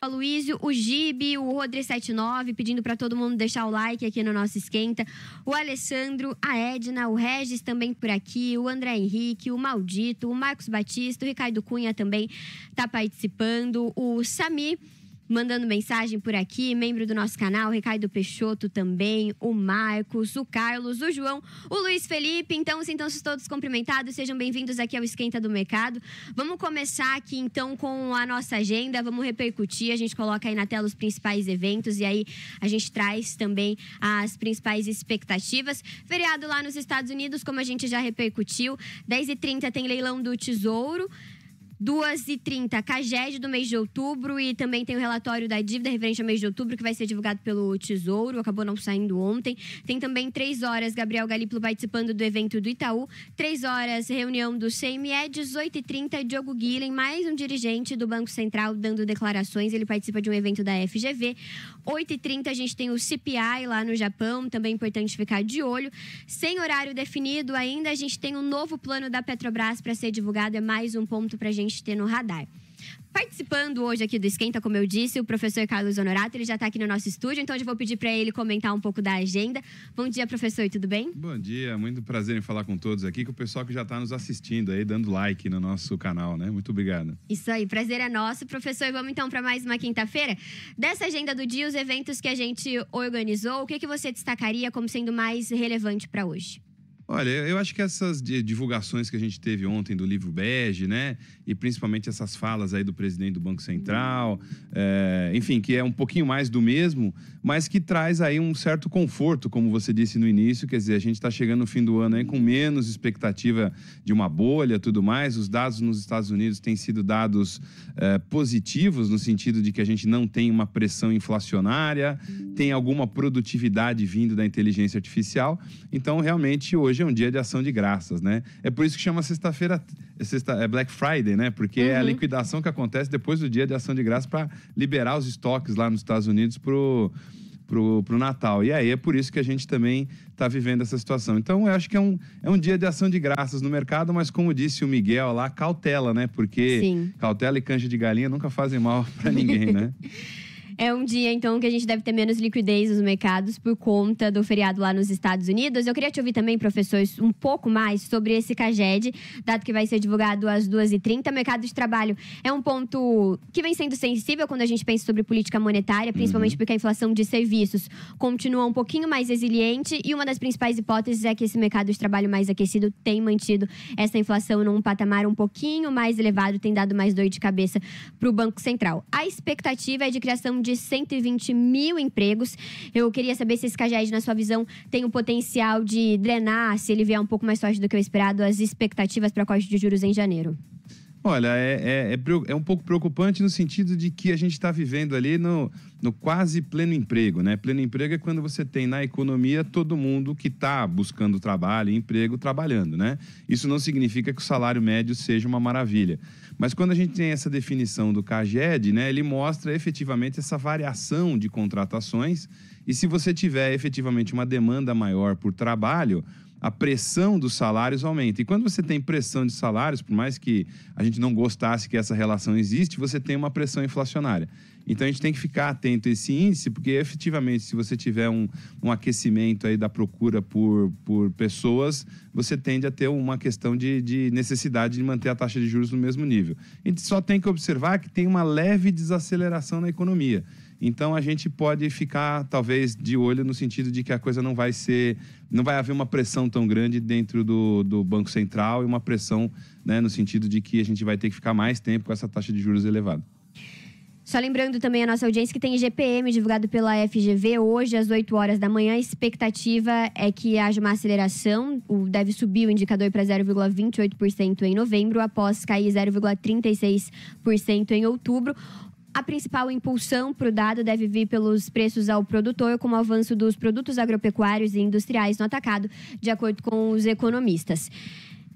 Aloysio, o Gibi, o Rodri79, pedindo para todo mundo deixar o like aqui no nosso Esquenta. O Alessandro, a Edna, o Regis também por aqui, o André Henrique, o Maldito, o Marcos Batista, o Ricardo Cunha também tá participando, o Samir mandando mensagem por aqui, membro do nosso canal, Ricardo Peixoto também, o Marcos, o Carlos, o João, o Luiz Felipe. Então, sintam-se todos cumprimentados, sejam bem-vindos aqui ao Esquenta do Mercado. Vamos começar aqui então com a nossa agenda, vamos repercutir, a gente coloca aí na tela os principais eventos e aí a gente traz também as principais expectativas. Feriado lá nos Estados Unidos, como a gente já repercutiu, 10h30 tem leilão do Tesouro, 2h30, CAGED do mês de outubro e também tem o relatório da dívida referente ao mês de outubro que vai ser divulgado pelo Tesouro, acabou não saindo ontem. Tem também 3 horas, Gabriel Galípolo participando do evento do Itaú, 3 horas, reunião do CME, 18h30, Diogo Guilhem, mais um dirigente do Banco Central dando declarações, ele participa de um evento da FGV. 8h30 a gente tem o CPI lá no Japão, também é importante ficar de olho. Sem horário definido ainda, a gente tem um novo plano da Petrobras para ser divulgado, é mais um ponto pra gente ter no radar. Participando hoje aqui do Esquenta, como eu disse, o professor Carlos Honorato, ele já está aqui no nosso estúdio, então eu já vou pedir para ele comentar um pouco da agenda. Bom dia, professor, tudo bem? Bom dia, muito prazer em falar com todos aqui, com o pessoal que já está nos assistindo aí, dando like no nosso canal, né? Muito obrigado. Isso aí, prazer é nosso, professor. Vamos então para mais uma quinta-feira. Dessa agenda do dia, os eventos que a gente organizou, o que você destacaria como sendo mais relevante para hoje? Olha, eu acho que essas divulgações que a gente teve ontem do livro bege, né? E principalmente essas falas aí do presidente do Banco Central, enfim, que é um pouquinho mais do mesmo, mas que traz aí um certo conforto, como você disse no início, quer dizer, a gente está chegando no fim do ano aí com menos expectativa de uma bolha e tudo mais. Os dados nos Estados Unidos têm sido dados positivos, no sentido de que a gente não tem uma pressão inflacionária, tem alguma produtividade vindo da inteligência artificial. Então, realmente, hoje é um dia de ação de graças, né? É por isso que chama sexta-feira, é Black Friday, né? Porque é a liquidação que acontece depois do dia de ação de graças para liberar os estoques lá nos Estados Unidos pro Natal. E aí é por isso que a gente também está vivendo essa situação. Então, eu acho que é um dia de ação de graças no mercado, mas como disse o Miguel lá, cautela, né? Porque cautela e canja de galinha nunca fazem mal para ninguém, né? É um dia, então, que a gente deve ter menos liquidez nos mercados por conta do feriado lá nos Estados Unidos. Eu queria te ouvir também, professor, um pouco mais sobre esse CAGED, dado que vai ser divulgado às 2h30. O mercado de trabalho é um ponto que vem sendo sensível quando a gente pensa sobre política monetária, principalmente porque a inflação de serviços continua um pouquinho mais resiliente e uma das principais hipóteses é que esse mercado de trabalho mais aquecido tem mantido essa inflação num patamar um pouquinho mais elevado, tem dado mais dor de cabeça para o Banco Central. A expectativa é de criação de 120 mil empregos. Eu queria saber se esse CAGED, na sua visão, tem o potencial de drenar, se ele vier um pouco mais forte do que o esperado, as expectativas para a corte de juros em janeiro. Olha, é um pouco preocupante no sentido de que a gente está vivendo ali no quase pleno emprego, né? Pleno emprego é quando você tem na economia todo mundo que está buscando trabalho e emprego trabalhando, né? Isso não significa que o salário médio seja uma maravilha. Mas quando a gente tem essa definição do CAGED, né, ele mostra efetivamente essa variação de contratações e se você tiver efetivamente uma demanda maior por trabalho, a pressão dos salários aumenta. E quando você tem pressão de salários, por mais que a gente não gostasse que essa relação existe, você tem uma pressão inflacionária. Então a gente tem que ficar atento a esse índice, porque efetivamente se você tiver um aquecimento aí da procura por pessoas, você tende a ter uma questão de necessidade de manter a taxa de juros no mesmo nível. A gente só tem que observar que tem uma leve desaceleração na economia. Então a gente pode ficar talvez de olho no sentido de que a coisa não vai haver uma pressão tão grande dentro do Banco Central e uma pressão, né, no sentido de que a gente vai ter que ficar mais tempo com essa taxa de juros elevada. Só lembrando também a nossa audiência que tem IGPM divulgado pela FGV hoje às 8 horas da manhã. A expectativa é que haja uma aceleração, deve subir o indicador para 0,28% em novembro, após cair 0,36% em outubro. A principal impulsão para o dado deve vir pelos preços ao produtor, como o avanço dos produtos agropecuários e industriais no atacado, de acordo com os economistas.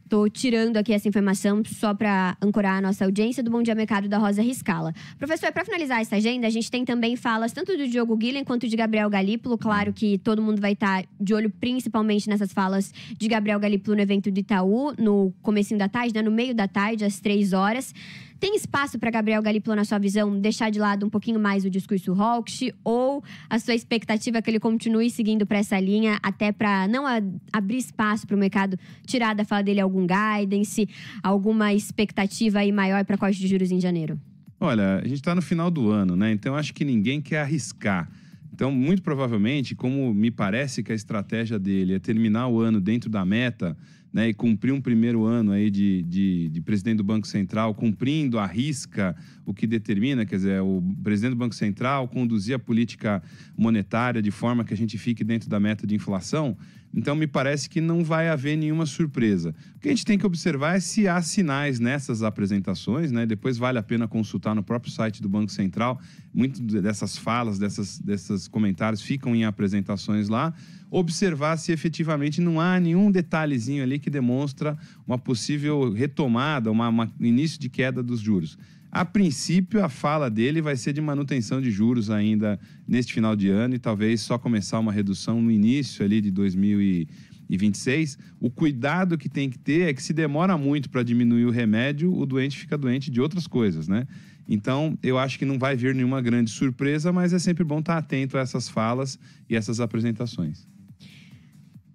Estou tirando aqui essa informação só para ancorar a nossa audiência do Bom Dia Mercado da Rosa Riscala. Professor, para finalizar essa agenda, a gente tem também falas tanto do Diogo Guilhem quanto de Gabriel Galípolo. Claro que todo mundo vai estar de olho principalmente nessas falas de Gabriel Galípolo no evento do Itaú, no comecinho da tarde, né, no meio da tarde, às 3 horas. Tem espaço para Gabriel Galípolo, na sua visão, deixar de lado um pouquinho mais o discurso hawkish, ou a sua expectativa é que ele continue seguindo para essa linha, até para não abrir espaço para o mercado tirar da fala dele algum guidance, alguma expectativa aí maior para corte de juros em janeiro? Olha, a gente está no final do ano, né? Então acho que ninguém quer arriscar. Então, muito provavelmente, como me parece que a estratégia dele é terminar o ano dentro da meta, né, e cumprir um primeiro ano aí de presidente do Banco Central, cumprindo à risca o que determina, quer dizer, o presidente do Banco Central conduzir a política monetária de forma que a gente fique dentro da meta de inflação. Então, me parece que não vai haver nenhuma surpresa. O que a gente tem que observar é se há sinais nessas apresentações, né? Depois vale a pena consultar no próprio site do Banco Central. Muitas dessas falas, desses comentários ficam em apresentações lá. Observar se efetivamente não há nenhum detalhezinho ali que demonstra uma possível retomada, um início de queda dos juros. A princípio, a fala dele vai ser de manutenção de juros ainda neste final de ano e talvez só começar uma redução no início ali de 2026. O cuidado que tem que ter é que se demora muito para diminuir o remédio, o doente fica doente de outras coisas, né? Então, eu acho que não vai vir nenhuma grande surpresa, mas é sempre bom estar atento a essas falas e essas apresentações.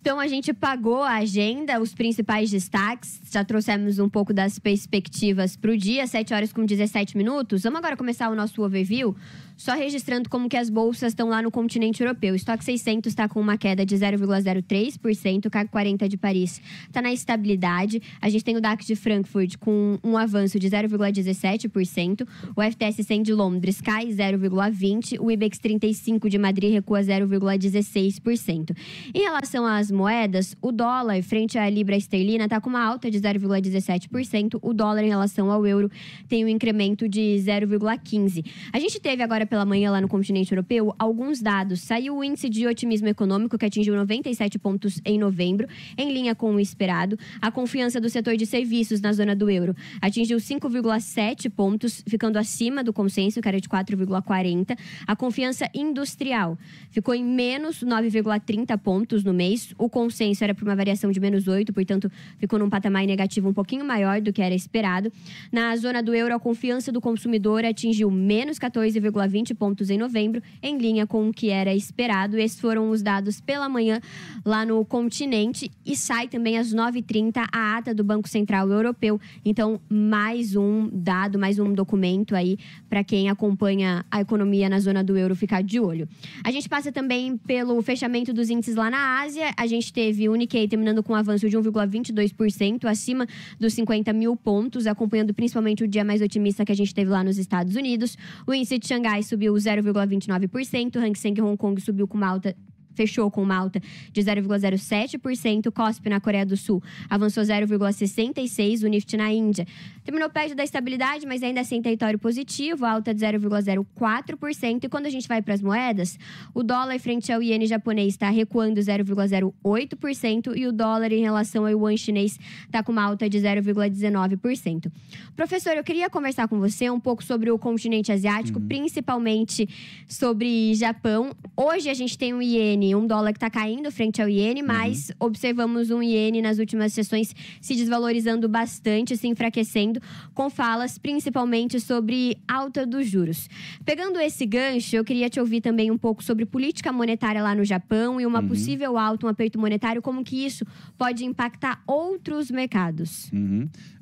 Então, a gente pagou a agenda, os principais destaques. Já trouxemos um pouco das perspectivas para o dia, 7 horas com 17 minutos. Vamos agora começar o nosso overview, só registrando como que as bolsas estão lá no continente europeu. O estoque 600 está com uma queda de 0,03%, o CAC 40 de Paris está na estabilidade. A gente tem o DAX de Frankfurt com um avanço de 0,17%. O FTSE 100 de Londres cai 0,20%. O IBEX 35 de Madrid recua 0,16%. Em relação às moedas, o dólar frente à libra esterlina está com uma alta de 0,17%. O dólar em relação ao euro tem um incremento de 0,15%. A gente teve agora pela manhã lá no continente europeu alguns dados. Saiu o índice de otimismo econômico, que atingiu 97 pontos em novembro, em linha com o esperado. A confiança do setor de serviços na zona do euro atingiu 5,7 pontos, ficando acima do consenso, que era de 4,40. A confiança industrial ficou em menos 9,30 pontos no mês. O consenso era para uma variação de menos 8, portanto, ficou num patamar negativo um pouquinho maior do que era esperado. Na zona do euro, a confiança do consumidor atingiu menos 14,20 pontos em novembro, em linha com o que era esperado. Esses foram os dados pela manhã lá no continente. E sai também às 9h30 a ata do Banco Central Europeu. Então, mais um dado, mais um documento aí para quem acompanha a economia na zona do euro ficar de olho. A gente passa também pelo fechamento dos índices lá na Ásia. A gente teve o Nikkei terminando com um avanço de 1,22%, acima dos 50 mil pontos, acompanhando principalmente o dia mais otimista que a gente teve lá nos Estados Unidos. O índice de Xangai subiu 0,29%, o Hang Seng Hong Kong subiu com uma alta... fechou com uma alta de 0,07%. O KOSPI na Coreia do Sul avançou 0,66%. O Nifty na Índia terminou perto da estabilidade, mas ainda assim em território positivo, alta de 0,04%. E quando a gente vai para as moedas, o dólar frente ao iene japonês está recuando 0,08% e o dólar em relação ao yuan chinês está com uma alta de 0,19%. Professor, eu queria conversar com você um pouco sobre o continente asiático, principalmente sobre Japão. Hoje a gente tem um iene, um dólar que está caindo frente ao iene, mas observamos um iene nas últimas sessões se desvalorizando bastante, se enfraquecendo, com falas principalmente sobre alta dos juros. Pegando esse gancho, eu queria te ouvir também um pouco sobre política monetária lá no Japão e uma possível alta, um aperto monetário, como que isso pode impactar outros mercados.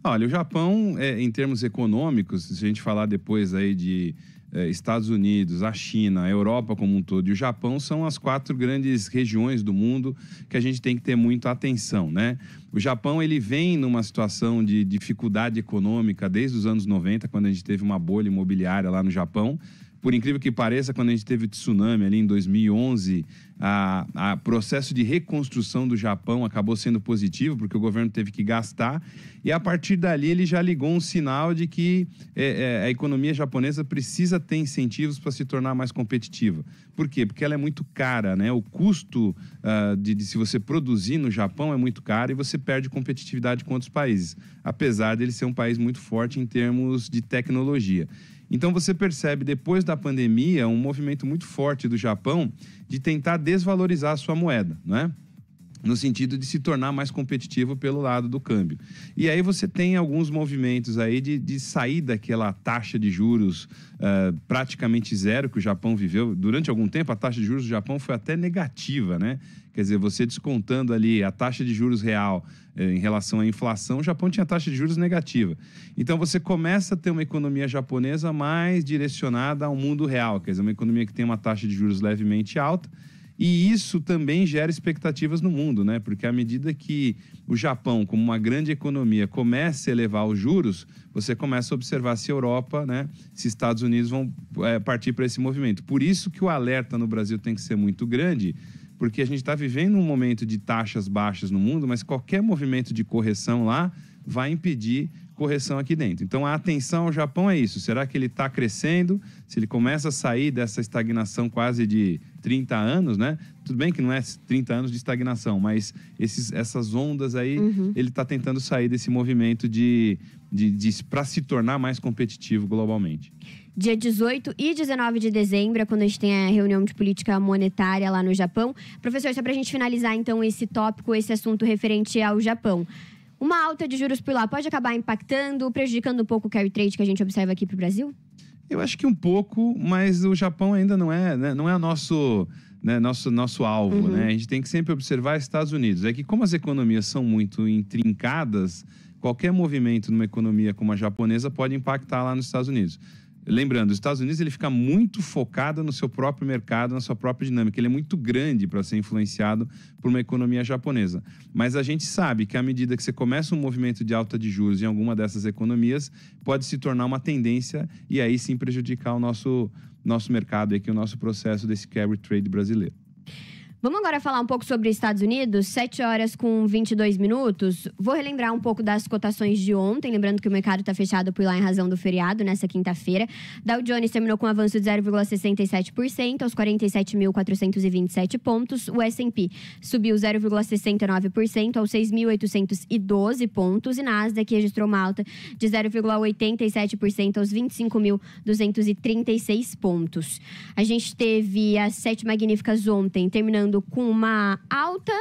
Olha, o Japão, em termos econômicos, se a gente falar depois aí de Estados Unidos, a China, a Europa como um todo e o Japão são as 4 grandes regiões do mundo que a gente tem que ter muita atenção, né? O Japão, ele vem numa situação de dificuldade econômica desde os anos 90, quando a gente teve uma bolha imobiliária lá no Japão. Por incrível que pareça, quando a gente teve o tsunami ali em 2011, o processo de reconstrução do Japão acabou sendo positivo, porque o governo teve que gastar. E a partir dali, ele já ligou um sinal de que a economia japonesa precisa ter incentivos para se tornar mais competitiva. Por quê? Porque ela é muito cara, né? O custo de se você produzir no Japão é muito caro e você perde competitividade com outros países, apesar dele ser um país muito forte em termos de tecnologia. Então, você percebe, depois da pandemia, um movimento muito forte do Japão de tentar desvalorizar a sua moeda, não é? no sentido de se tornar mais competitivo pelo lado do câmbio. E aí você tem alguns movimentos aí de sair daquela taxa de juros praticamente zero que o Japão viveu. Durante algum tempo, a taxa de juros do Japão foi até negativa, né? Quer dizer, você descontando ali a taxa de juros real em relação à inflação, o Japão tinha taxa de juros negativa. Então, você começa a ter uma economia japonesa mais direcionada ao mundo real, quer dizer, uma economia que tem uma taxa de juros levemente alta. E isso também gera expectativas no mundo, né? Porque à medida que o Japão, como uma grande economia, começa a elevar os juros, você começa a observar se a Europa, né, se Estados Unidos vão partir para esse movimento. Por isso que o alerta no Brasil tem que ser muito grande, porque a gente está vivendo um momento de taxas baixas no mundo, mas qualquer movimento de correção lá vai impedir correção aqui dentro. Então, a atenção ao Japão é isso. Será que ele está crescendo? Se ele começa a sair dessa estagnação quase de 30 anos, né? Tudo bem que não é 30 anos de estagnação, mas essas ondas aí, ele está tentando sair desse movimento para se tornar mais competitivo globalmente. Dia 18 e 19 de dezembro é quando a gente tem a reunião de política monetária lá no Japão. Professor, só para a gente finalizar, então, esse tópico, esse assunto referente ao Japão. Uma alta de juros por lá pode acabar impactando, prejudicando um pouco o carry trade que a gente observa aqui para o Brasil? Eu acho que um pouco, mas o Japão ainda não é, né, não é nosso alvo, né? A gente tem que sempre observar Estados Unidos. É que como as economias são muito intrincadas, qualquer movimento numa economia como a japonesa pode impactar lá nos Estados Unidos. Lembrando, os Estados Unidos ele fica muito focado no seu próprio mercado, na sua própria dinâmica. Ele é muito grande para ser influenciado por uma economia japonesa. Mas a gente sabe que à medida que você começa um movimento de alta de juros em alguma dessas economias, pode se tornar uma tendência e aí sim prejudicar o nosso mercado, aqui, o nosso processo desse carry trade brasileiro. Vamos agora falar um pouco sobre Estados Unidos, 7 horas com 22 minutos. Vou relembrar um pouco das cotações de ontem, lembrando que o mercado está fechado por lá em razão do feriado, nessa quinta-feira. Dow Jones terminou com um avanço de 0,67% aos 47.427 pontos. O S&P subiu 0,69% aos 6.812 pontos. E Nasdaq registrou uma alta de 0,87% aos 25.236 pontos. A gente teve as 7 magníficas ontem, terminando com uma alta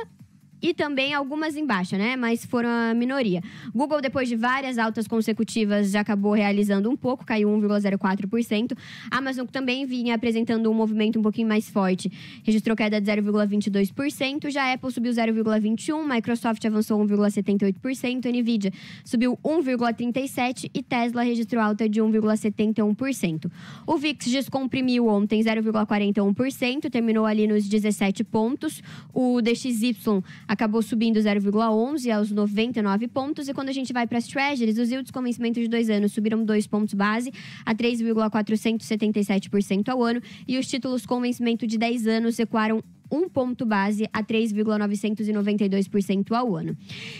e também algumas em baixa, né? Mas foram a minoria. Google, depois de várias altas consecutivas, já acabou realizando um pouco, caiu 1,04%. Amazon também vinha apresentando um movimento um pouquinho mais forte, registrou queda de 0,22%. Já a Apple subiu 0,21%, Microsoft avançou 1,78%, Nvidia subiu 1,37% e Tesla registrou alta de 1,71%. O VIX descomprimiu ontem 0,41%, terminou ali nos 17 pontos. O DXY acabou subindo 0,11 aos 99 pontos. E quando a gente vai para as Treasuries, os yields com vencimento de 2 anos subiram 2 pontos base a 3,477% ao ano. E os títulos com vencimento de 10 anos recuaram 1 ponto base a 3,992% ao ano.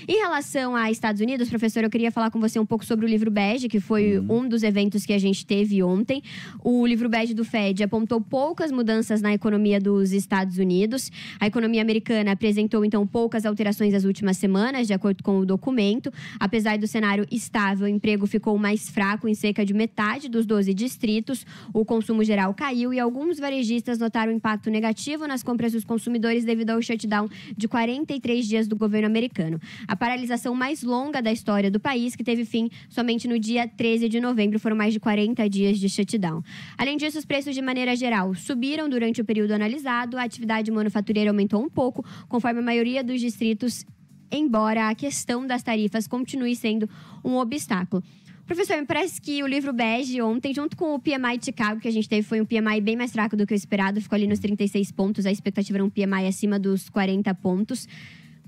Em relação a Estados Unidos, professor, eu queria falar com você um pouco sobre o livro bege, que foi um dos eventos que a gente teve ontem. O livro bege do Fed apontou poucas mudanças na economia dos Estados Unidos. A economia americana apresentou, então, poucas alterações nas últimas semanas, de acordo com o documento. Apesar do cenário estável, o emprego ficou mais fraco em cerca de metade dos 12 distritos. O consumo geral caiu e alguns varejistas notaram impacto negativo nas compras dos consumidores devido ao shutdown de 43 dias do governo americano. A paralisação mais longa da história do país, que teve fim somente no dia 13 de novembro, foram mais de 40 dias de shutdown. Além disso, os preços de maneira geral subiram durante o período analisado, a atividade manufatureira aumentou um pouco, conforme a maioria dos distritos, embora a questão das tarifas continue sendo um obstáculo. Professor, me parece que o livro bege ontem, junto com o PMI de Chicago, que a gente teve, foi um PMI bem mais fraco do que o esperado, ficou ali nos 36 pontos, a expectativa era um PMI acima dos 40 pontos,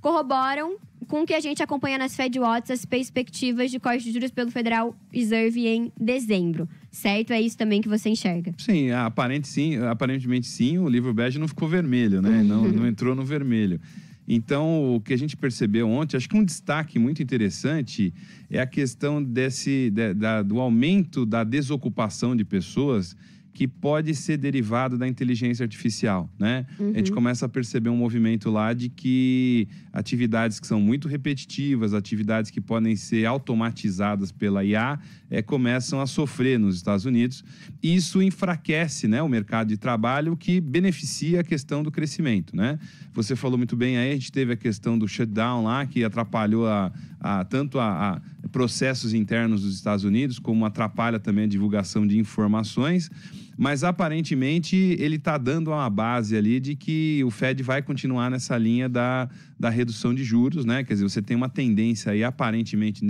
corroboram com o que a gente acompanha nas FedWatch, as perspectivas de corte de juros pelo Federal Reserve em dezembro, certo? É isso também que você enxerga? Sim, aparentemente sim, o livro bege não ficou vermelho, né? Não entrou no vermelho. Então, o que a gente percebeu ontem, acho que um destaque muito interessante é a questão do aumento da desocupação de pessoas que pode ser derivado da inteligência artificial, né? A gente começa a perceber um movimento lá de que atividades que são muito repetitivas, atividades que podem ser automatizadas pela IA, começam a sofrer nos Estados Unidos. E isso enfraquece, né, o mercado de trabalho, o que beneficia a questão do crescimento, né? Você falou muito bem aí, a gente teve a questão do shutdown lá, que atrapalhou tanto a processos internos dos Estados Unidos, como atrapalha também a divulgação de informações. Mas, aparentemente, ele está dando uma base ali de que o Fed vai continuar nessa linha da redução de juros, né? Quer dizer, você tem uma tendência aí, aparentemente,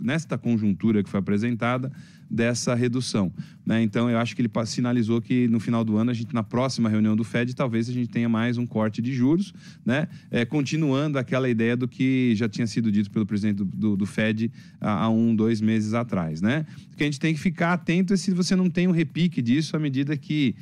nesta conjuntura que foi apresentada, dessa redução, né? Então, eu acho que ele sinalizou que no final do ano, na próxima reunião do Fed, talvez a gente tenha mais um corte de juros, né? Continuando aquela ideia do que já tinha sido dito pelo presidente do Fed há 2 meses atrás, né? Porque a gente tem que ficar atento se você não tem um repique disso à medida que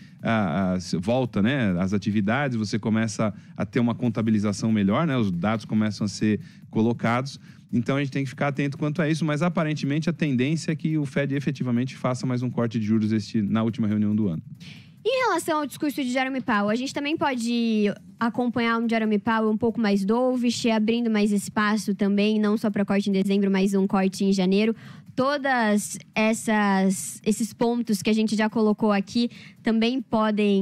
volta, né, as atividades, você começa a ter uma contabilização melhor, né? Os dados começam a ser colocados. Então, a gente tem que ficar atento quanto a isso, mas aparentemente a tendência é que o Fed efetivamente faça mais um corte de juros na última reunião do ano. Em relação ao discurso de Jerome Powell, a gente também pode acompanhar um Jerome Powell um pouco mais dovish, abrindo mais espaço também, não só para corte em dezembro, mas um corte em janeiro. Todas esses pontos que a gente já colocou aqui também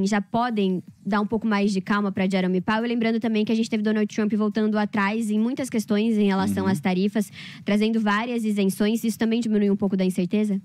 já podem dar um pouco mais de calma para Jerome Powell. Lembrando também que a gente teve Donald Trump voltando atrás em muitas questões em relação às tarifas, trazendo várias isenções. Isso também diminui um pouco da incerteza?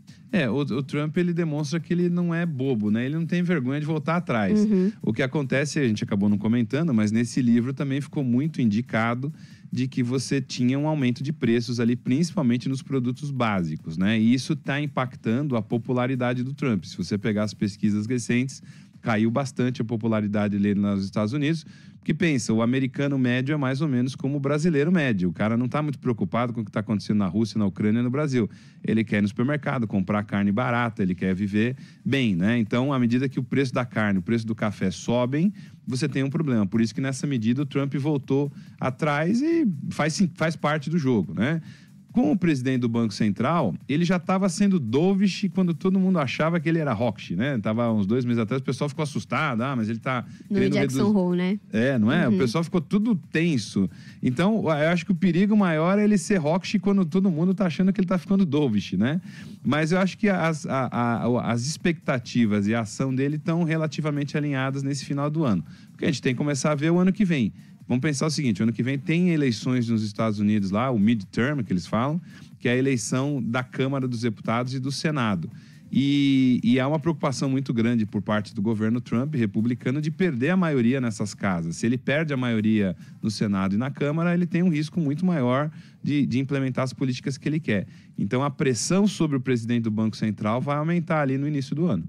O Trump, ele demonstra que ele não é bobo, né? Ele não tem vergonha de voltar atrás. O que acontece, a gente acabou não comentando, mas nesse livro também ficou muito indicado de que você tinha um aumento de preços ali, principalmente nos produtos básicos, né? E isso está impactando a popularidade do Trump. Se você pegar as pesquisas recentes, caiu bastante a popularidade dele nos Estados Unidos, porque pensa, o americano médio é mais ou menos como o brasileiro médio. O cara não está muito preocupado com o que está acontecendo na Rússia, na Ucrânia e no Brasil. Ele quer ir no supermercado, comprar carne barata, ele quer viver bem, né? Então, à medida que o preço da carne, o preço do café sobem, você tem um problema. Por isso que, nessa medida, o Trump voltou atrás e faz parte do jogo, né? Com o presidente do Banco Central, ele já estava sendo dovish quando todo mundo achava que ele era hawkish, né? Tava uns 2 meses atrás, o pessoal ficou assustado. Mas ele tá no Jackson Hole, né? Não é? O pessoal ficou tudo tenso. Então, eu acho que o perigo maior é ele ser hawkish quando todo mundo tá achando que ele tá ficando dovish, né? Mas eu acho que as expectativas e a ação dele estão relativamente alinhadas nesse final do ano. Porque a gente tem que começar a ver o ano que vem. Vamos pensar o seguinte, ano que vem tem eleições nos Estados Unidos lá, o midterm, que eles falam, que é a eleição da Câmara dos Deputados e do Senado. E há uma preocupação muito grande por parte do governo Trump, republicano, de perder a maioria nessas casas. Se ele perde a maioria no Senado e na Câmara, ele tem um risco muito maior de implementar as políticas que ele quer. Então, a pressão sobre o presidente do Banco Central vai aumentar ali no início do ano.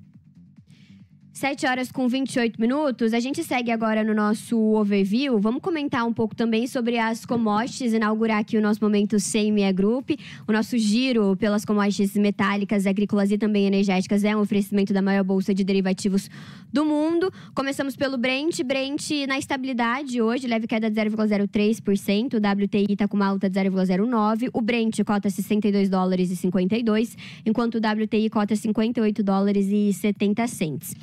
7h28. A gente segue agora no nosso overview. Vamos comentar um pouco também sobre as commodities, inaugurar aqui o nosso momento CME Group. O nosso giro pelas commodities metálicas, agrícolas e também energéticas é um oferecimento da maior bolsa de derivativos do mundo. Começamos pelo Brent. Brent na estabilidade hoje, leve queda de 0,03%. O WTI está com uma alta de 0,09%. O Brent cota $62,52, enquanto o WTI cota $58,70.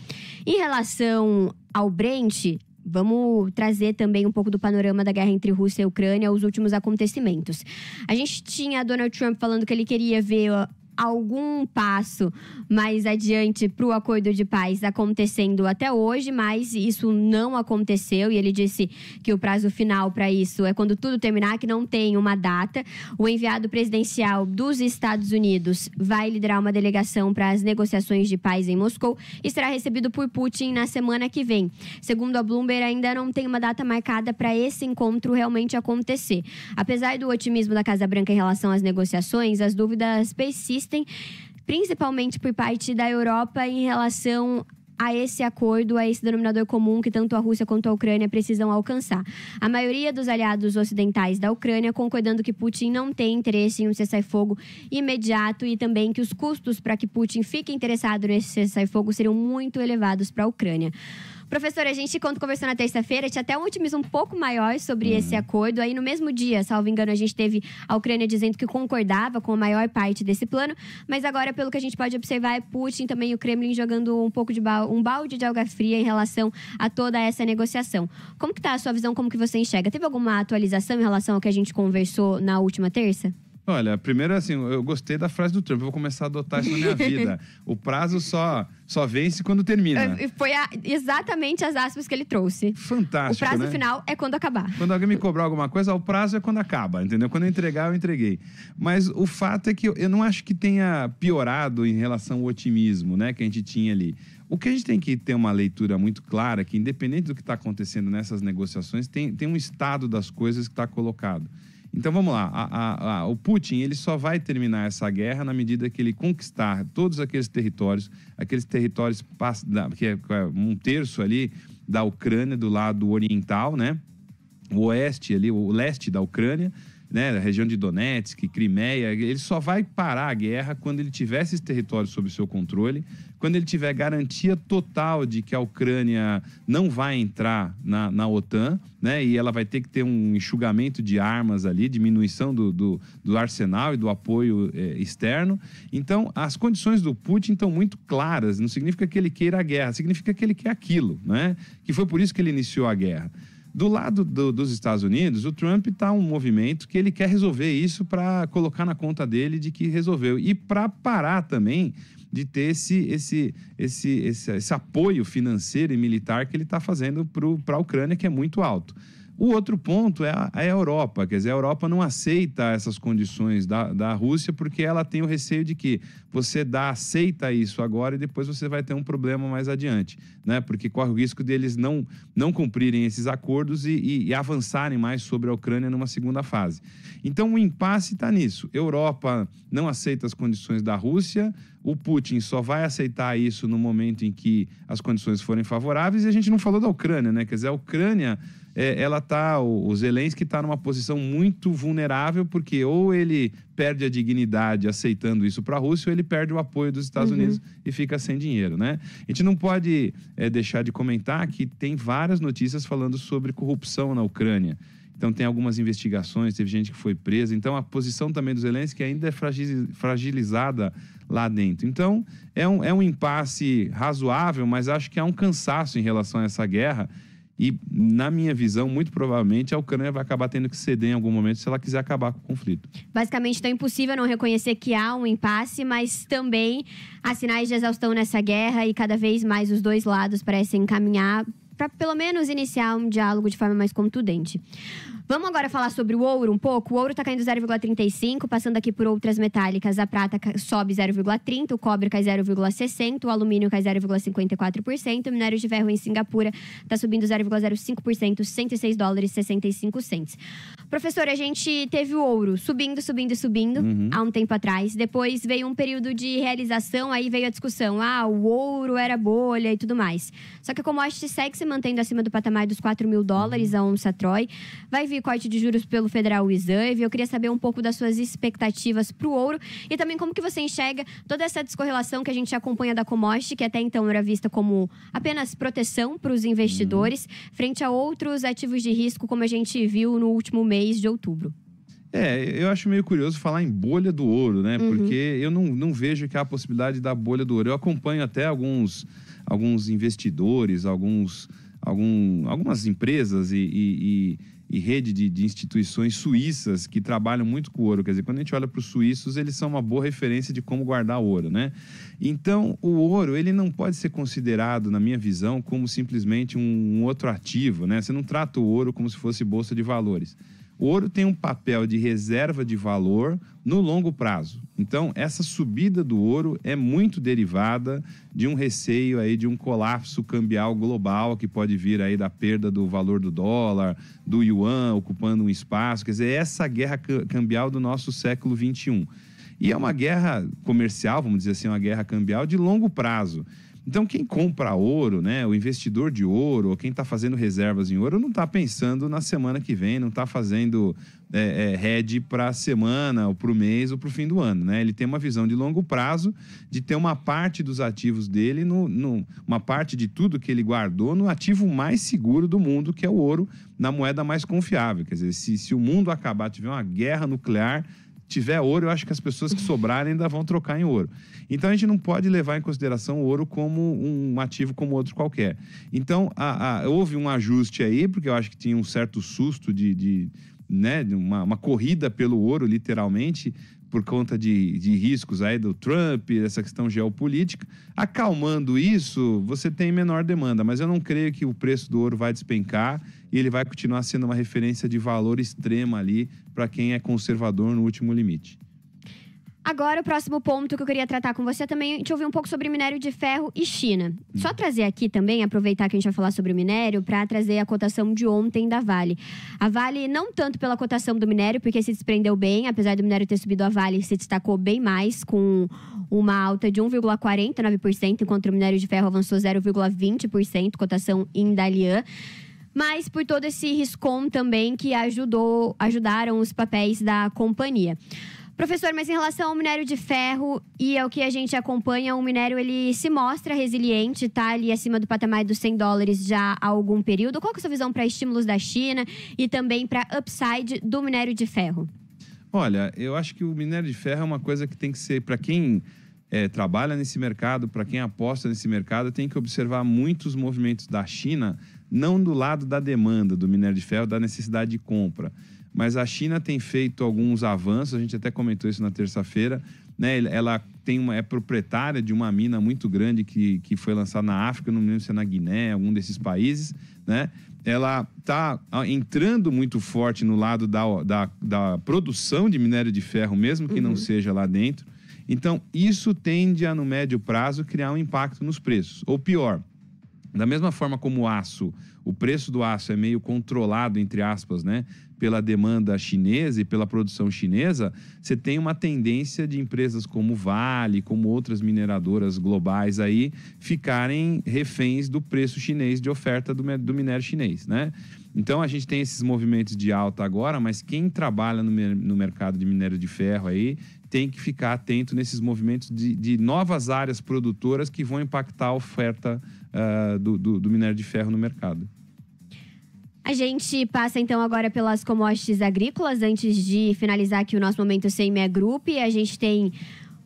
Em relação ao Brent, vamos trazer também um pouco do panorama da guerra entre Rússia e Ucrânia, os últimos acontecimentos. A gente tinha Donald Trump falando que ele queria ver algum passo mais adiante para o acordo de paz acontecendo até hoje, mas isso não aconteceu e ele disse que o prazo final para isso é quando tudo terminar, que não tem uma data. O enviado presidencial dos Estados Unidos vai liderar uma delegação para as negociações de paz em Moscou e será recebido por Putin na semana que vem. Segundo a Bloomberg, ainda não tem uma data marcada para esse encontro realmente acontecer. Apesar do otimismo da Casa Branca em relação às negociações, as dúvidas persistem, principalmente por parte da Europa em relação a esse acordo, a esse denominador comum que tanto a Rússia quanto a Ucrânia precisam alcançar. A maioria dos aliados ocidentais da Ucrânia concordando que Putin não tem interesse em um cessar-fogo imediato e também que os custos para que Putin fique interessado nesse cessar-fogo seriam muito elevados para a Ucrânia. Professora, a gente, quando conversou na terça-feira, tinha até um otimismo um pouco maior sobre esse acordo. Aí, no mesmo dia, salvo engano, a gente teve a Ucrânia dizendo que concordava com a maior parte desse plano. Mas agora, pelo que a gente pode observar, é Putin também e o Kremlin jogando um pouco de um balde de água fria em relação a toda essa negociação. Como que tá a sua visão? Como que você enxerga? Teve alguma atualização em relação ao que a gente conversou na última terça? Olha, primeiro assim, eu gostei da frase do Trump, eu vou começar a adotar isso na minha vida. O prazo só vence quando termina. Foi exatamente as aspas que ele trouxe. Fantástico, o prazo né? final é quando acabar. Quando alguém me cobrar alguma coisa, o prazo é quando acaba, entendeu? Quando eu entregar, eu entreguei. Mas o fato é que eu não acho que tenha piorado em relação ao otimismo, né, que a gente tinha ali. O que a gente tem que ter uma leitura muito clara, que independente do que está acontecendo nessas negociações, tem um estado das coisas que está colocado. Então, vamos lá. O Putin, ele só vai terminar essa guerra na medida que ele conquistar todos aqueles territórios que é um terço ali da Ucrânia, do lado oriental, né? O oeste ali, o leste da Ucrânia, né? A região de Donetsk, Crimeia. Ele só vai parar a guerra quando ele tiver esses territórios sob seu controle, quando ele tiver garantia total de que a Ucrânia não vai entrar na OTAN, né? E ela vai ter que ter um enxugamento de armas ali, diminuição do arsenal e do apoio externo. Então, as condições do Putin estão muito claras. Não significa que ele queira a guerra, significa que ele quer aquilo, né? Que foi por isso que ele iniciou a guerra. Do lado dos Estados Unidos, o Trump está um movimento que ele quer resolver isso para colocar na conta dele de que resolveu. E para parar também de ter esse apoio financeiro e militar que ele está fazendo para a Ucrânia, que é muito alto. O outro ponto é a Europa, quer dizer, a Europa não aceita essas condições da Rússia porque ela tem o receio de que você aceita isso agora e depois você vai ter um problema mais adiante, né? Porque corre o risco deles não cumprirem esses acordos e avançarem mais sobre a Ucrânia numa segunda fase. Então, o impasse está nisso. Europa não aceita as condições da Rússia, o Putin só vai aceitar isso no momento em que as condições forem favoráveis, e a gente não falou da Ucrânia, né? Quer dizer, a Ucrânia, o Zelensky está numa posição muito vulnerável, porque ou ele perde a dignidade aceitando isso para a Rússia, ou ele perde o apoio dos Estados Unidos e fica sem dinheiro, né? A gente não pode deixar de comentar que tem várias notícias falando sobre corrupção na Ucrânia. Então, tem algumas investigações, teve gente que foi presa. Então, a posição também do Zelensky ainda é fragilizada lá dentro. Então, é um impasse razoável, mas acho que há um cansaço em relação a essa guerra. E, na minha visão, muito provavelmente, a Ucrânia vai acabar tendo que ceder em algum momento se ela quiser acabar com o conflito. Basicamente, então é impossível não reconhecer que há um impasse, mas também há sinais de exaustão nessa guerra e cada vez mais os dois lados parecem caminhar para, pelo menos, iniciar um diálogo de forma mais contundente. Vamos agora falar sobre o ouro um pouco. O ouro está caindo 0,35, passando aqui por outras metálicas. A prata sobe 0,30, o cobre cai 0,60, o alumínio cai 0,54%, o minério de ferro em Singapura está subindo 0,05%, 106 dólares e 65 cents. Professor, a gente teve o ouro subindo há um tempo atrás. Depois veio um período de realização, aí veio a discussão. O ouro era bolha e tudo mais. Só que a commodity segue se mantendo acima do patamar dos 4 mil dólares a onça Troy. Vai vir corte de juros pelo Federal Reserve. Eu queria saber um pouco das suas expectativas para o ouro e também como que você enxerga toda essa descorrelação que a gente acompanha da commodity, que até então era vista como apenas proteção para os investidores, frente a outros ativos de risco, como a gente viu no último mês de outubro. Eu acho meio curioso falar em bolha do ouro, né? Porque eu não vejo que há a possibilidade da bolha do ouro. Eu acompanho até alguns investidores, algumas empresas e rede de instituições suíças que trabalham muito com ouro. Quer dizer, quando a gente olha para os suíços, eles são uma boa referência de como guardar ouro, né? Então, o ouro, ele não pode ser considerado, na minha visão, como simplesmente um outro ativo, né? Você não trata o ouro como se fosse bolsa de valores. O ouro tem um papel de reserva de valor no longo prazo. Então, essa subida do ouro é muito derivada de um receio aí de um colapso cambial global que pode vir aí da perda do valor do dólar, do yuan ocupando um espaço. Quer dizer, essa guerra cambial do nosso século XXI. E é uma guerra comercial, vamos dizer assim, uma guerra cambial de longo prazo. Então, quem compra ouro, né, o investidor de ouro, ou quem está fazendo reservas em ouro, não está pensando na semana que vem, não está fazendo hedge para a semana, ou para o mês, ou para o fim do ano, né? Ele tem uma visão de longo prazo, de ter uma parte dos ativos dele, uma parte de tudo que ele guardou no ativo mais seguro do mundo, que é o ouro, na moeda mais confiável. Quer dizer, se o mundo acabar, tiver uma guerra nuclear, tiver ouro, eu acho que as pessoas que sobrarem ainda vão trocar em ouro. Então, a gente não pode levar em consideração o ouro como um ativo como outro qualquer. Então, houve um ajuste aí, porque eu acho que tinha um certo susto de uma corrida pelo ouro, literalmente, por conta de riscos aí do Trump, essa questão geopolítica. Acalmando isso, você tem menor demanda, mas eu não creio que o preço do ouro vai despencar e ele vai continuar sendo uma referência de valor extrema ali para quem é conservador no último limite. Agora, o próximo ponto que eu queria tratar com você também, a gente ouviu um pouco sobre minério de ferro e China. Só trazer aqui também, aproveitar que a gente vai falar sobre o minério, para trazer a cotação de ontem da Vale. A Vale, não tanto pela cotação do minério, porque se desprendeu bem, apesar do minério ter subido, a Vale se destacou bem mais, com uma alta de 1,49%, enquanto o minério de ferro avançou 0,20%, cotação em Dalian. Mas por todo esse riscom também que ajudaram os papéis da companhia. Professor, mas em relação ao minério de ferro e ao que a gente acompanha, o minério ele se mostra resiliente, está ali acima do patamar dos $100 já há algum período. Qual que é a sua visão para estímulos da China e também para upside do minério de ferro? Olha, eu acho que o minério de ferro é uma coisa que tem que ser, para quem trabalha nesse mercado, para quem aposta nesse mercado, tem que observar muitos movimentos da China, não do lado da demanda do minério de ferro, da necessidade de compra. Mas a China tem feito alguns avanços, a gente até comentou isso na terça-feira, né? Ela é proprietária de uma mina muito grande que foi lançada na África, não me lembro se é na Guiné, algum desses países, né? Ela está entrando muito forte no lado da produção de minério de ferro, mesmo que não seja lá dentro. Então, isso tende a, no médio prazo, criar um impacto nos preços. Ou pior, da mesma forma como o aço, o preço do aço é meio controlado, entre aspas, né, pela demanda chinesa e pela produção chinesa, você tem uma tendência de empresas como Vale, como outras mineradoras globais aí, ficarem reféns do preço chinês, de oferta do minério chinês, né? Então, a gente tem esses movimentos de alta agora, mas quem trabalha no mercado de minério de ferro aí tem que ficar atento nesses movimentos de novas áreas produtoras que vão impactar a oferta do minério de ferro no mercado. A gente passa, então, agora pelas commodities agrícolas. Antes de finalizar aqui o nosso momento CME Group, a gente tem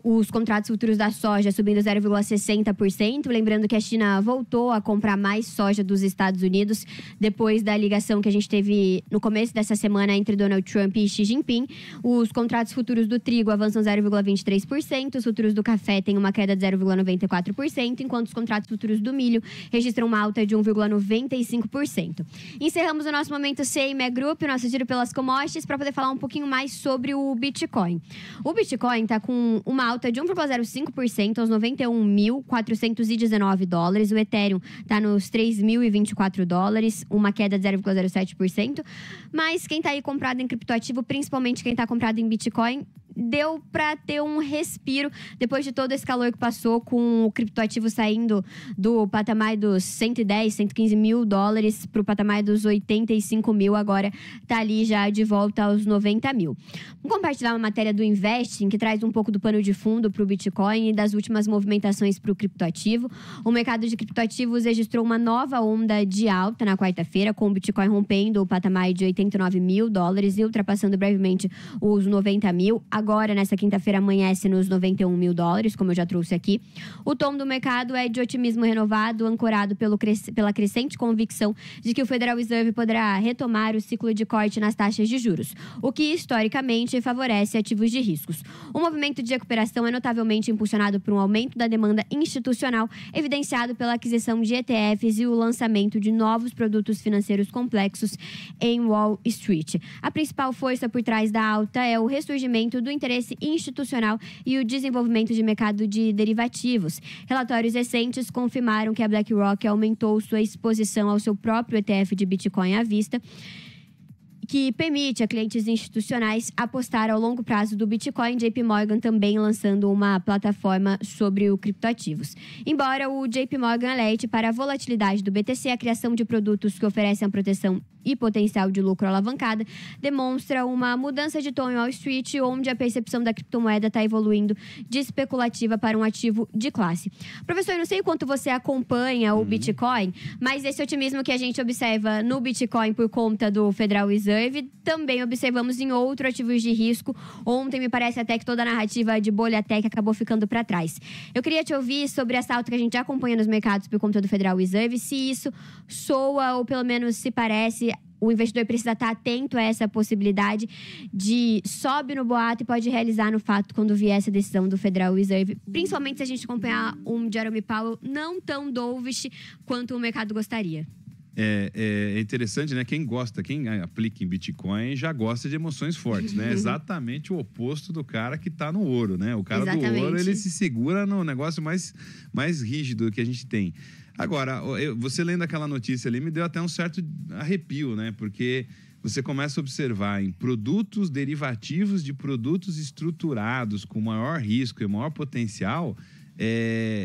os contratos futuros da soja subindo 0,60%. Lembrando que a China voltou a comprar mais soja dos Estados Unidos depois da ligação que a gente teve no começo dessa semana entre Donald Trump e Xi Jinping. Os contratos futuros do trigo avançam 0,23%. Os futuros do café têm uma queda de 0,94%, enquanto os contratos futuros do milho registram uma alta de 1,95%. Encerramos o nosso momento CME Group, o nosso giro pelas commodities, para poder falar um pouquinho mais sobre o Bitcoin. O Bitcoin está com uma alta de 1,05% aos $91.419. O Ethereum está nos $3.024, uma queda de 0,07%. Mas quem está aí comprado em criptoativo, principalmente quem está comprado em Bitcoin, deu para ter um respiro depois de todo esse calor que passou, com o criptoativo saindo do patamar dos $110, $115 mil para o patamar dos 85 mil, agora tá ali já de volta aos 90 mil. Vamos compartilhar uma matéria do Investing que traz um pouco do pano de fundo para o Bitcoin e das últimas movimentações para o criptoativo. O mercado de criptoativos registrou uma nova onda de alta na quarta-feira, com o Bitcoin rompendo o patamar de $89 mil e ultrapassando brevemente os 90 mil. Agora, nessa quinta-feira, amanhece nos $91 mil, como eu já trouxe aqui. O tom do mercado é de otimismo renovado, ancorado pela crescente convicção de que o Federal Reserve poderá retomar o ciclo de corte nas taxas de juros, o que, historicamente, favorece ativos de riscos. O movimento de recuperação é notavelmente impulsionado por um aumento da demanda institucional, evidenciado pela aquisição de ETFs e o lançamento de novos produtos financeiros complexos em Wall Street. A principal força por trás da alta é o ressurgimento do interesse institucional e o desenvolvimento de mercado de derivativos. Relatórios recentes confirmaram que a BlackRock aumentou sua exposição ao seu próprio ETF de Bitcoin à vista, que permite a clientes institucionais apostar ao longo prazo do Bitcoin. JP Morgan também lançando uma plataforma sobre o criptoativos. Embora o JP Morgan alerte para a volatilidade do BTC, a criação de produtos que oferecem a proteção e potencial de lucro alavancada demonstra uma mudança de tom em Wall Street, onde a percepção da criptomoeda está evoluindo de especulativa para um ativo de classe. Professor, eu não sei o quanto você acompanha o Bitcoin, mas esse otimismo que a gente observa no Bitcoin por conta do Federal Reserve, também observamos em outros ativos de risco. Ontem me parece até que toda a narrativa de bolha tech acabou ficando para trás. Eu queria te ouvir sobre essa alta que a gente já acompanha nos mercados por conta do Federal Reserve, se isso soa ou pelo menos se parece. O investidor precisa estar atento a essa possibilidade de sobe no boato e pode realizar no fato quando vier essa decisão do Federal Reserve. Principalmente se a gente acompanhar um Jerome Powell não tão dovish quanto o mercado gostaria. É interessante, né? Quem aplica em Bitcoin já gosta de emoções fortes, né? Exatamente o oposto do cara que tá no ouro, né? O cara do ouro, ele se segura no negócio mais rígido que a gente tem. Agora, você lendo aquela notícia ali, me deu até um certo arrepio, né? Porque você começa a observar em produtos derivativos de produtos estruturados com maior risco e maior potencial,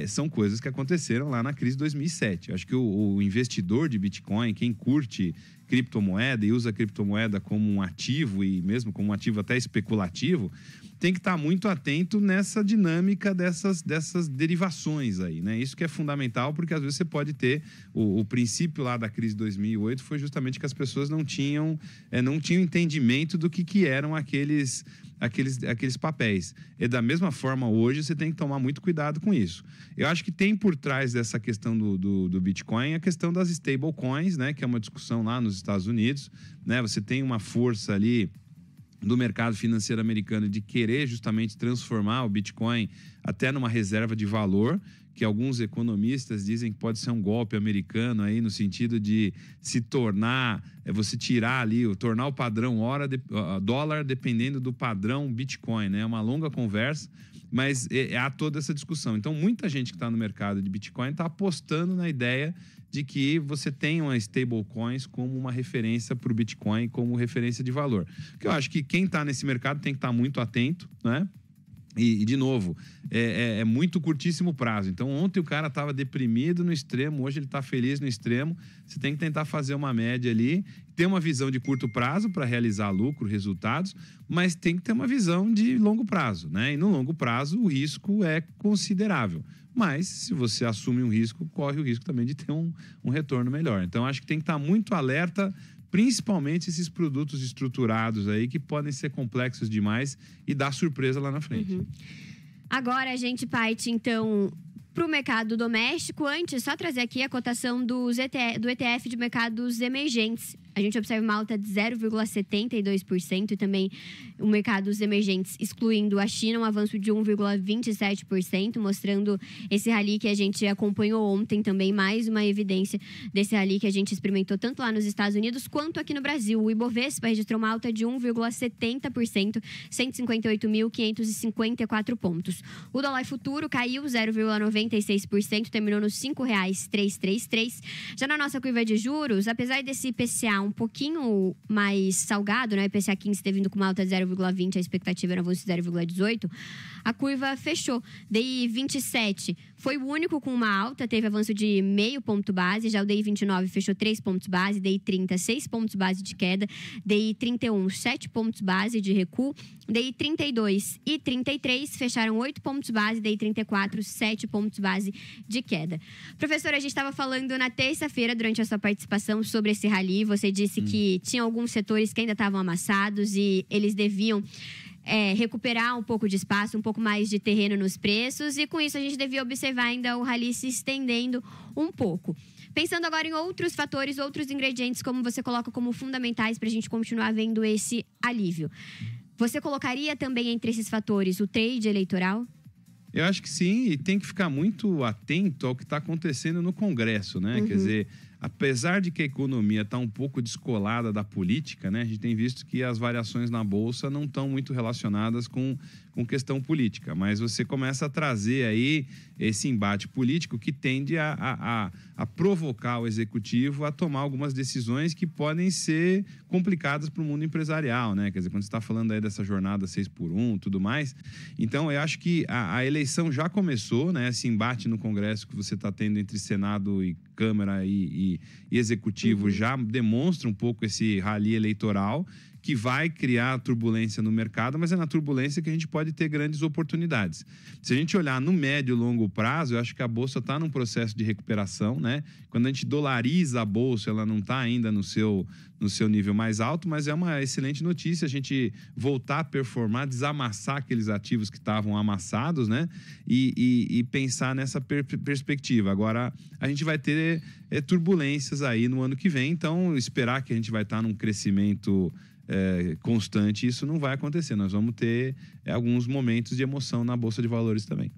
são coisas que aconteceram lá na crise de 2007. Eu acho que o investidor de Bitcoin, quem curte criptomoeda e usa a criptomoeda como um ativo e mesmo como um ativo até especulativo, tem que estar muito atento nessa dinâmica dessas derivações aí, né? Isso que é fundamental, porque às vezes você pode ter... O princípio lá da crise de 2008 foi justamente que as pessoas não tinham entendimento do que eram aqueles papéis. E da mesma forma, hoje, você tem que tomar muito cuidado com isso. Eu acho que tem por trás dessa questão do Bitcoin a questão das stablecoins, né? Que é uma discussão lá nos Estados Unidos, né? Você tem uma força ali do mercado financeiro americano de querer justamente transformar o Bitcoin até numa reserva de valor, que alguns economistas dizem que pode ser um golpe americano aí no sentido de se tornar, você tirar ali, tornar o padrão dólar dependendo do padrão Bitcoin, né? É uma longa conversa, mas há toda essa discussão. Então, muita gente que está no mercado de Bitcoin está apostando na ideia de que você tenha uma stablecoins como uma referência para o Bitcoin, como referência de valor. Porque eu acho que quem está nesse mercado tem que estar muito atento, né? E de novo, é muito curtíssimo prazo. Então, ontem o cara estava deprimido no extremo, hoje ele está feliz no extremo. Você tem que tentar fazer uma média ali, ter uma visão de curto prazo para realizar lucro, resultados, mas tem que ter uma visão de longo prazo, né? E no longo prazo o risco é considerável. Mas, se você assume um risco, corre o risco também de ter um retorno melhor. Então, acho que tem que estar muito alerta, principalmente esses produtos estruturados aí que podem ser complexos demais e dar surpresa lá na frente. Agora a gente parte, então, para o mercado doméstico. Antes, só trazer aqui a cotação do ETF de mercados emergentes. A gente observa uma alta de 0,72% e também o mercados emergentes, excluindo a China, um avanço de 1,27%, mostrando esse rally que a gente acompanhou ontem também, mais uma evidência desse rally que a gente experimentou tanto lá nos Estados Unidos quanto aqui no Brasil. O Ibovespa registrou uma alta de 1,70%, 158.554 pontos. O dólar futuro caiu 0,96%, terminou nos R$ 5,333. Já na nossa curva de juros, apesar desse IPCA um pouquinho mais salgado, né? O IPCA 15 teve vindo com uma alta de 0,20, a expectativa era um avanço de 0,18. A curva fechou. DI 27 foi o único com uma alta, teve avanço de meio ponto base. Já o DI 29 fechou 3 pontos base, DI 30, 6 pontos base de queda, DI 31, 7 pontos base de recuo, DI 32 e 33 fecharam 8 pontos base, DI 34, 7 pontos base de queda. Professora, a gente estava falando na terça-feira, durante a sua participação, sobre esse rally. Você disse que tinha alguns setores que ainda estavam amassados e eles deviam recuperar um pouco de espaço, um pouco mais de terreno nos preços, e com isso a gente devia observar ainda o rally se estendendo um pouco. Pensando agora em outros fatores, outros ingredientes, como você coloca como fundamentais para a gente continuar vendo esse alívio. Você colocaria também entre esses fatores o trade eleitoral? Eu acho que sim, e tem que ficar muito atento ao que está acontecendo no Congresso, né? Quer dizer, apesar de que a economia está um pouco descolada da política, né? A gente tem visto que as variações na Bolsa não estão muito relacionadas com questão política, mas você começa a trazer aí esse embate político que tende a provocar o executivo a tomar algumas decisões que podem ser complicadas para o mundo empresarial, né? Quer dizer, quando você está falando aí dessa jornada 6x1, tudo mais. Então, eu acho que a eleição já começou, né? Esse embate no Congresso que você está tendo entre Senado e Câmara e Executivo já demonstra um pouco esse rally eleitoral, que vai criar turbulência no mercado, mas é na turbulência que a gente pode ter grandes oportunidades. Se a gente olhar no médio e longo prazo, eu acho que a Bolsa está num processo de recuperação, né? Quando a gente dolariza a Bolsa, ela não está ainda no seu nível mais alto, mas é uma excelente notícia a gente voltar a performar, desamassar aqueles ativos que estavam amassados, né? E pensar nessa perspectiva. Agora, a gente vai ter turbulências aí no ano que vem, então esperar que a gente vai estar num crescimento constante, isso não vai acontecer. Nós vamos ter alguns momentos de emoção na Bolsa de Valores também.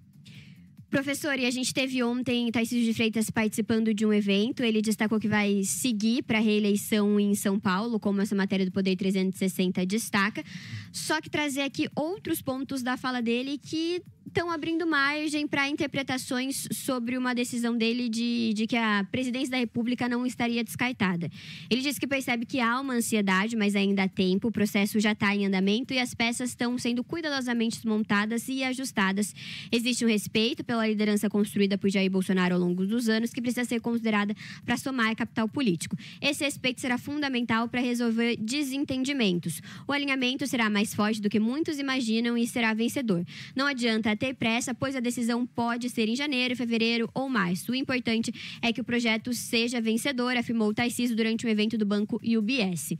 Professor, e a gente teve ontem Tarcísio de Freitas participando de um evento. Ele destacou que vai seguir para a reeleição em São Paulo, como essa matéria do Poder 360 destaca. Só que trazer aqui outros pontos da fala dele que estão abrindo margem para interpretações sobre uma decisão dele de que a presidência da República não estaria descartada. Ele disse que percebe que há uma ansiedade, mas ainda há tempo, o processo já está em andamento e as peças estão sendo cuidadosamente montadas e ajustadas. Existe um respeito pela liderança construída por Jair Bolsonaro ao longo dos anos, que precisa ser considerada para somar capital político. Esse respeito será fundamental para resolver desentendimentos. O alinhamento será mais forte do que muitos imaginam e será vencedor. Não adianta ter pressa, pois a decisão pode ser em janeiro, fevereiro ou março. O importante é que o projeto seja vencedor, afirmou Tarcísio durante um evento do banco UBS.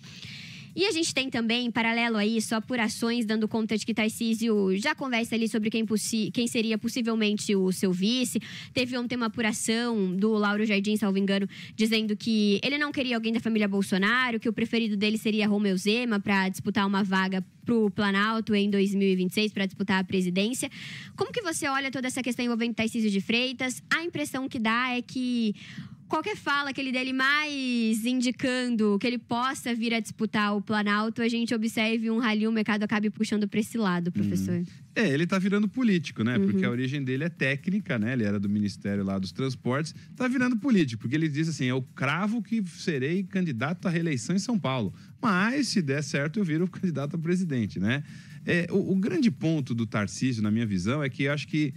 E a gente tem também, em paralelo a isso, apurações dando conta de que Tarcísio já conversa ali sobre quem seria possivelmente o seu vice. Teve ontem uma apuração do Lauro Jardim, salvo engano, dizendo que ele não queria alguém da família Bolsonaro, que o preferido dele seria Romeu Zema para disputar uma vaga para o Planalto em 2026, para disputar a presidência. Como que você olha toda essa questão envolvendo Tarcísio de Freitas? A impressão que dá é que qualquer fala que ele dele mais indicando que ele possa vir a disputar o Planalto, a gente observe um rally, o mercado acabe puxando para esse lado, professor. Ele tá virando político, né? Porque a origem dele é técnica, né? Ele era do Ministério lá dos Transportes. Tá virando político, porque ele diz assim, eu cravo que serei candidato à reeleição em São Paulo. Mas, se der certo, eu viro candidato a presidente, né? O grande ponto do Tarcísio, na minha visão, é que eu acho que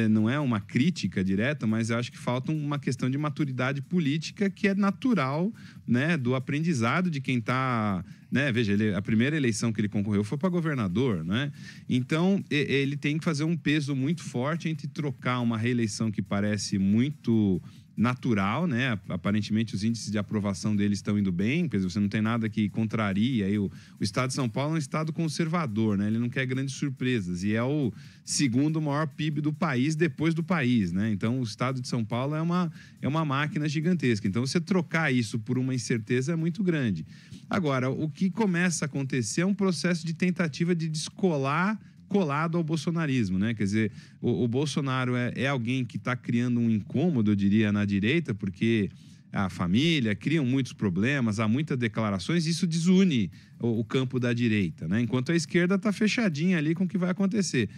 não é uma crítica direta, mas eu acho que falta uma questão de maturidade política que é natural, né, do aprendizado de quem está, né? Veja, a primeira eleição que ele concorreu foi para governador, né? Então, ele tem que fazer um peso muito forte entre trocar uma reeleição que parece muito natural, né? Aparentemente os índices de aprovação dele estão indo bem, quer dizer, você não tem nada que contraria. Aí o estado de São Paulo é um estado conservador, né? Ele não quer grandes surpresas e é o segundo maior PIB do país depois do país, né? Então o estado de São Paulo é uma máquina gigantesca. Então você trocar isso por uma incerteza é muito grande. Agora, o que começa a acontecer é um processo de tentativa de descolar colado ao bolsonarismo, né? Quer dizer, o Bolsonaro é alguém que está criando um incômodo, eu diria, na direita, porque a família criam muitos problemas, há muitas declarações, e isso desune o campo da direita, né? Enquanto a esquerda está fechadinha ali com o que vai acontecer.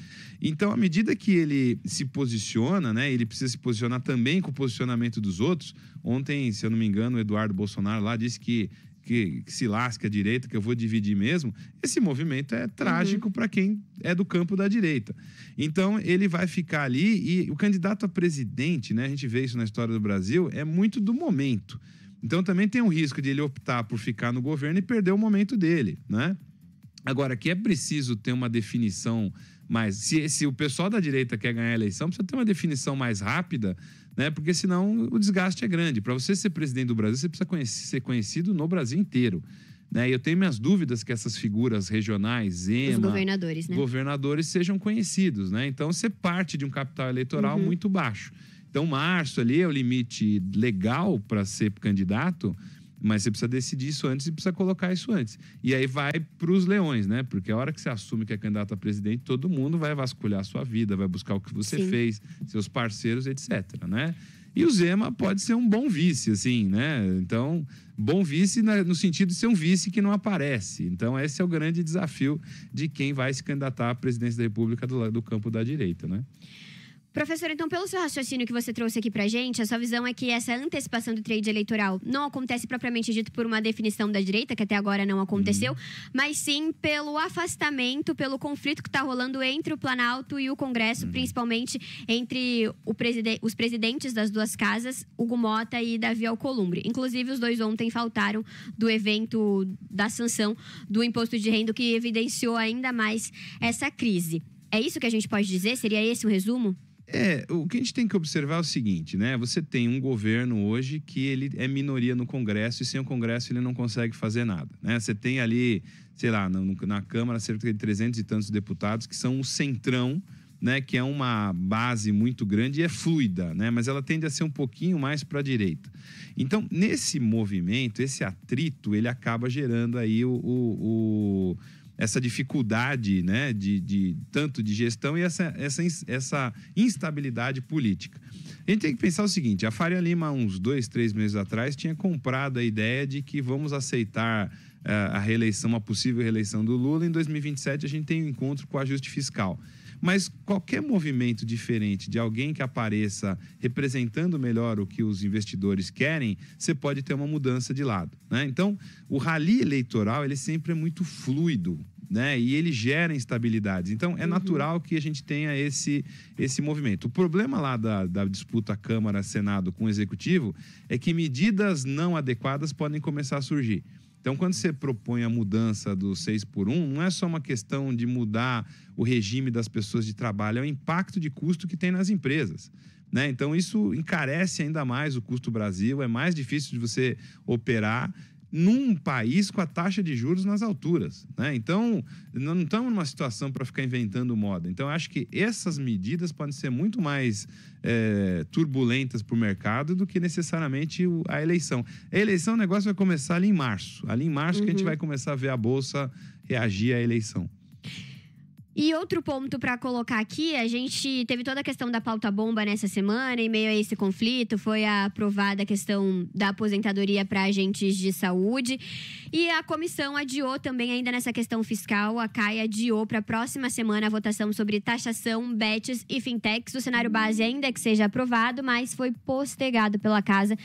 Então, à medida que ele se posiciona, né? Ele precisa se posicionar também com o posicionamento dos outros. Ontem, se eu não me engano, o Eduardo Bolsonaro lá disse que se lasca a direita, que eu vou dividir mesmo. Esse movimento é trágico para quem é do campo da direita. Então, ele vai ficar ali e o candidato a presidente, né, a gente vê isso na história do Brasil, é muito do momento. Então, também tem um risco de ele optar por ficar no governo e perder o momento dele, né? Agora, que é preciso ter uma definição mais... Se o pessoal da direita quer ganhar a eleição, precisa ter uma definição mais rápida, né? Porque senão o desgaste é grande. Para você ser presidente do Brasil, você precisa ser conhecido no Brasil inteiro, né? E eu tenho minhas dúvidas que essas figuras regionais, Zema... Os governadores, né? Governadores sejam conhecidos, né? Então, você parte de um capital eleitoral muito baixo. Então, março ali é o limite legal para ser candidato, mas você precisa decidir isso antes e precisa colocar isso antes. E aí vai para os leões, né? Porque a hora que você assume que é candidato a presidente, todo mundo vai vasculhar a sua vida, vai buscar o que você fez, seus parceiros, etc, né? E o Zema pode ser um bom vice, assim, né? Então, bom vice no sentido de ser um vice que não aparece. Então, esse é o grande desafio de quem vai se candidatar à presidência da República do campo da direita, né? Professor, então, pelo seu raciocínio que você trouxe aqui pra gente, a sua visão é que essa antecipação do trade eleitoral não acontece propriamente dito por uma definição da direita, que até agora não aconteceu, mas sim pelo afastamento, pelo conflito que está rolando entre o Planalto e o Congresso, principalmente entre os presidentes das duas casas, Hugo Mota e Davi Alcolumbre. Inclusive, os dois ontem faltaram do evento da sanção do imposto de renda, que evidenciou ainda mais essa crise. É isso que a gente pode dizer? Seria esse o resumo? O que a gente tem que observar é o seguinte, né? Você tem um governo hoje que ele é minoria no Congresso e sem o Congresso ele não consegue fazer nada, né? Você tem ali, sei lá, na Câmara cerca de 300 e tantos deputados que são o centrão, né? Que é uma base muito grande e é fluida, né? Mas ela tende a ser um pouquinho mais para a direita. Então, nesse movimento, esse atrito, ele acaba gerando aí essa dificuldade, né, tanto de gestão e essa instabilidade política. A gente tem que pensar o seguinte, a Faria Lima, uns 2, 3 meses atrás, tinha comprado a ideia de que vamos aceitar a reeleição, uma possível reeleição do Lula. Em 2027, a gente tem um encontro com o ajuste fiscal. Mas qualquer movimento diferente de alguém que apareça representando melhor o que os investidores querem, você pode ter uma mudança de lado, né? Então, o rally eleitoral, ele sempre é muito fluido, né? E ele gera instabilidades. Então, é natural que a gente tenha esse movimento. O problema lá da disputa Câmara-Senado com o Executivo é que medidas não adequadas podem começar a surgir. Então, quando você propõe a mudança do 6x1, não é só uma questão de mudar o regime das pessoas de trabalho, é o impacto de custo que tem nas empresas, né? Então, isso encarece ainda mais o custo Brasil, é mais difícil de você operar num país com a taxa de juros nas alturas, né? Então, não estamos numa situação para ficar inventando moda. Então, acho que essas medidas podem ser muito mais turbulentas para o mercado do que necessariamente a eleição. A eleição, o negócio vai começar ali em março. Ali em março que a gente vai começar a ver a Bolsa reagir à eleição. E outro ponto para colocar aqui, a gente teve toda a questão da pauta bomba nessa semana, em meio a esse conflito, foi aprovada a questão da aposentadoria para agentes de saúde. E a comissão adiou também, ainda nessa questão fiscal, a CAI adiou para a próxima semana a votação sobre taxação, bets e fintechs. O cenário base ainda que seja aprovado, mas foi postergado pela casa.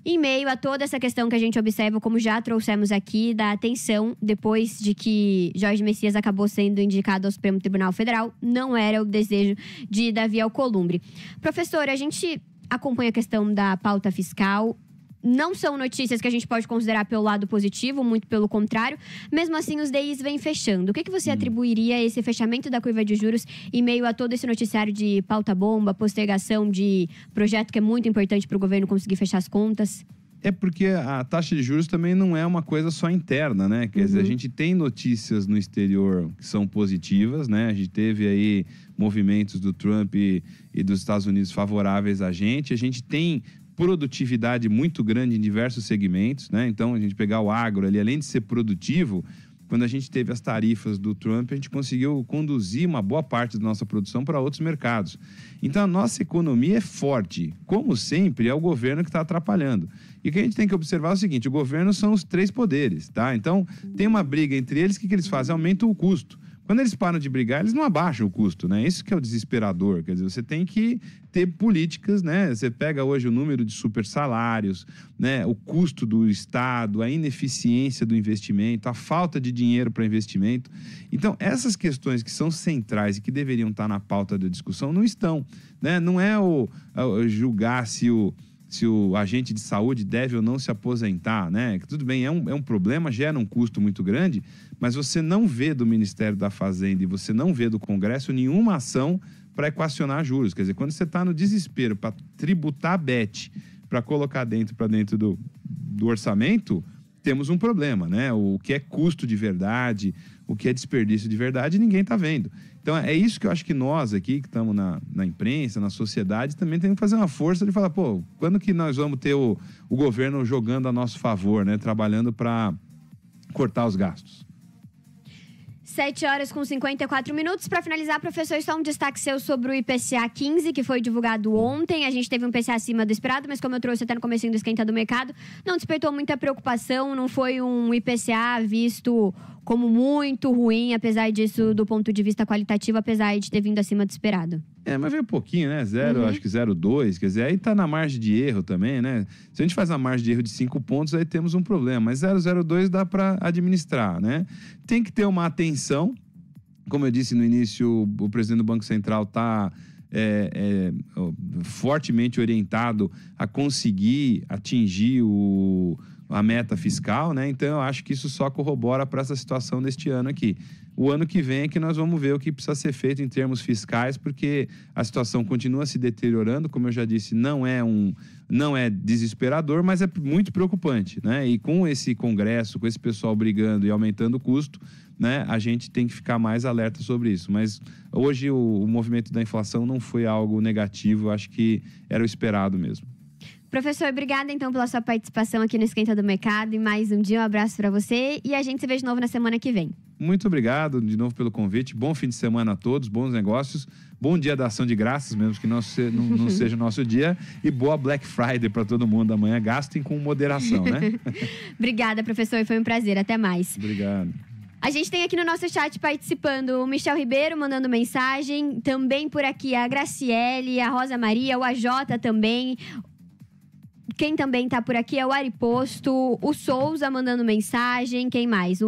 Em meio a toda essa questão que a gente observa, como já trouxemos aqui, da atenção depois de que Jorge Messias acabou sendo indicado ao Supremo Tribunal Federal, não era o desejo de Davi Alcolumbre. Professor, a gente acompanha a questão da pauta fiscal. Não são notícias que a gente pode considerar pelo lado positivo, muito pelo contrário. Mesmo assim, os DIs vêm fechando. O que você atribuiria a esse fechamento da curva de juros em meio a todo esse noticiário de pauta-bomba, postergação de projeto que é muito importante para o governo conseguir fechar as contas? É porque a taxa de juros também não é uma coisa só interna, né? Quer dizer, a gente tem notícias no exterior que são positivas, né? A gente teve aí movimentos do Trump e dos Estados Unidos favoráveis a gente. A gente tem produtividade muito grande em diversos segmentos, né? Então, a gente pegar o agro ali, além de ser produtivo, quando a gente teve as tarifas do Trump, a gente conseguiu conduzir uma boa parte da nossa produção para outros mercados. Então, a nossa economia é forte. Como sempre, é o governo que está atrapalhando. E o que a gente tem que observar é o seguinte, o governo são os 3 poderes, tá? Então, tem uma briga entre eles, o que eles fazem? Aumentam o custo. Quando eles param de brigar, eles não abaixam o custo, né? Isso que é o desesperador. Quer dizer, você tem que ter políticas, né? Você pega hoje o número de super salários, né? O custo do Estado, a ineficiência do investimento, a falta de dinheiro para investimento. Então, essas questões que são centrais e que deveriam estar na pauta da discussão não estão, né? Não é julgar se o agente de saúde deve ou não se aposentar, né? Tudo bem, é um problema, gera um custo muito grande, mas você não vê do Ministério da Fazenda e você não vê do Congresso nenhuma ação para equacionar juros. Quer dizer, quando você está no desespero para tributar a BET, para colocar para dentro do orçamento, temos um problema, né? O que é custo de verdade, o que é desperdício de verdade, ninguém está vendo. Então, é isso que eu acho que nós aqui, que estamos na imprensa, na sociedade, também temos que fazer uma força de falar, pô, quando que nós vamos ter o governo jogando a nosso favor, né? Trabalhando para cortar os gastos. 7h54. Para finalizar, professor, só um destaque seu sobre o IPCA 15, que foi divulgado ontem. A gente teve um IPCA acima do esperado, mas como eu trouxe até no comecinho do Esquenta do Mercado, não despertou muita preocupação, não foi um IPCA visto como muito ruim, apesar disso, do ponto de vista qualitativo, apesar de ter vindo acima do esperado. Mas veio pouquinho, né? Acho que 0,2, quer dizer, aí tá na margem de erro também, né? Se a gente faz uma margem de erro de 5 pontos, aí temos um problema. Mas 0,02 dá para administrar, né? Tem que ter uma atenção. Como eu disse no início, o presidente do Banco Central está fortemente orientado a conseguir atingir a meta fiscal, né? Então, eu acho que isso só corrobora para essa situação deste ano aqui. O ano que vem é que nós vamos ver o que precisa ser feito em termos fiscais, porque a situação continua se deteriorando, como eu já disse, não é desesperador, mas é muito preocupante, né? E com esse Congresso, com esse pessoal brigando e aumentando o custo, né, a gente tem que ficar mais alerta sobre isso. Mas hoje o movimento da inflação não foi algo negativo, acho que era o esperado mesmo. Professor, obrigada então pela sua participação aqui no Esquenta do Mercado. E mais um dia, um abraço para você. E a gente se vê de novo na semana que vem. Muito obrigado de novo pelo convite. Bom fim de semana a todos, bons negócios. Bom dia da ação de graças, mesmo que não seja o nosso dia. E boa Black Friday para todo mundo amanhã. Gastem com moderação, né? Obrigada, professor. Foi um prazer. Até mais. Obrigado. A gente tem aqui no nosso chat participando o Michel Ribeiro, mandando mensagem. Também por aqui a Graciele, a Rosa Maria, o AJ também. Quem também tá por aqui é o Ari Posto, o Souza mandando mensagem. Quem mais?